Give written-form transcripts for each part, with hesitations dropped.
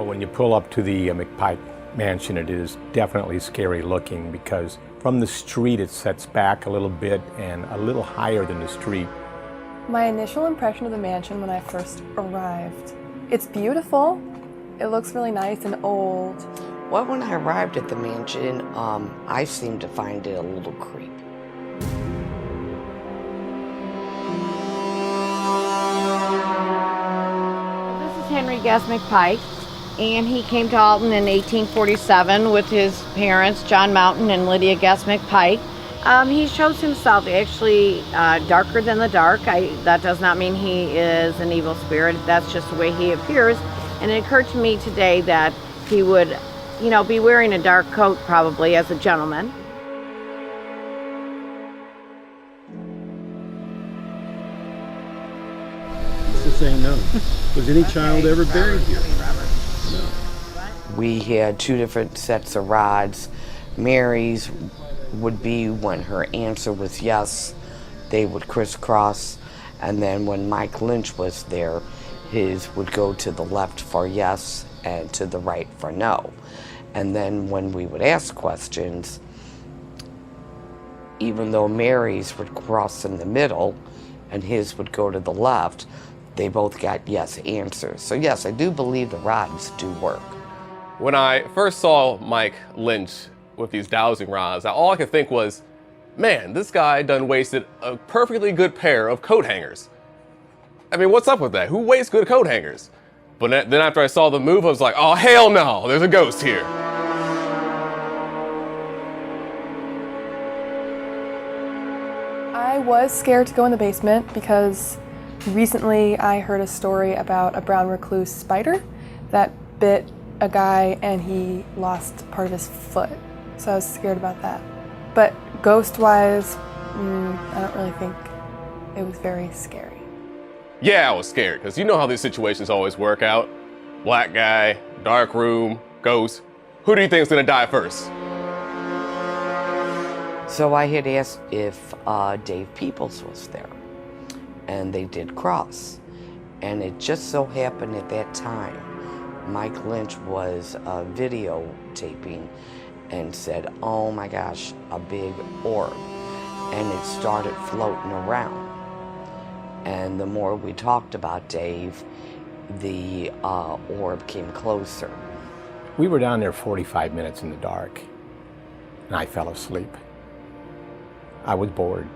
When you pull up to the McPike mansion, it is definitely scary looking because from the street it sets back a little bit and a little higher than the street. My initial impression of the mansion when I first arrived, it's beautiful. It looks really nice and old. Well, when I arrived at the mansion, I seemed to find it a little creepy. This is Henry Guest McPike, and he came to Alton in 1847 with his parents, John Mountain and Lydia Guest McPike. He shows himself actually darker than the dark. That does not mean he is an evil spirit. That's just the way he appears. And it occurred to me today that he would, be wearing a dark coat probably as a gentleman. Just saying no. Was any child ever buried here? No. We had two different sets of rods. Mary's would be when her answer was yes, they would crisscross, and then when Mike Lynch was there, his would go to the left for yes and to the right for no. And then when we would ask questions, even though Mary's would cross in the middle and his would go to the left, they both got yes answers. So yes, I do believe the rods do work. When I first saw Mike Lynch with these dowsing rods, all I could think was, man, this guy done wasted a perfectly good pair of coat hangers. I mean, what's up with that? Who wastes good coat hangers? But then after I saw the move, I was like, oh, hell no, there's a ghost here. I was scared to go in the basement because recently I heard a story about a brown recluse spider that bit a guy and he lost part of his foot. So I was scared about that. But ghost-wise, I don't really think it was very scary. Yeah, I was scared, because you know how these situations always work out. Black guy, dark room, ghost. Who do you think is gonna die first? So I had asked if Dave Peoples was there, and they did cross. And it just so happened at that time, Mike Lynch was videotaping and said, oh my gosh, a big orb. And it started floating around. And the more we talked about Dave, the orb came closer. We were down there 45 minutes in the dark, and I fell asleep. I was bored,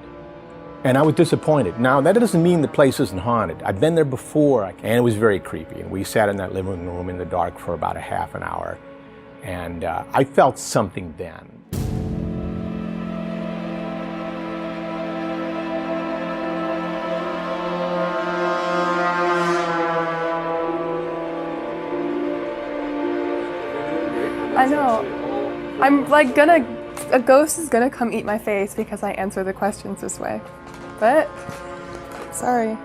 and I was disappointed. Now, that doesn't mean the place isn't haunted. I've been there before, and it was very creepy. And we sat in that living room in the dark for about a half an hour, and I felt something then. I know. I'm like a ghost is gonna come eat my face because I answer the questions this way. But, sorry.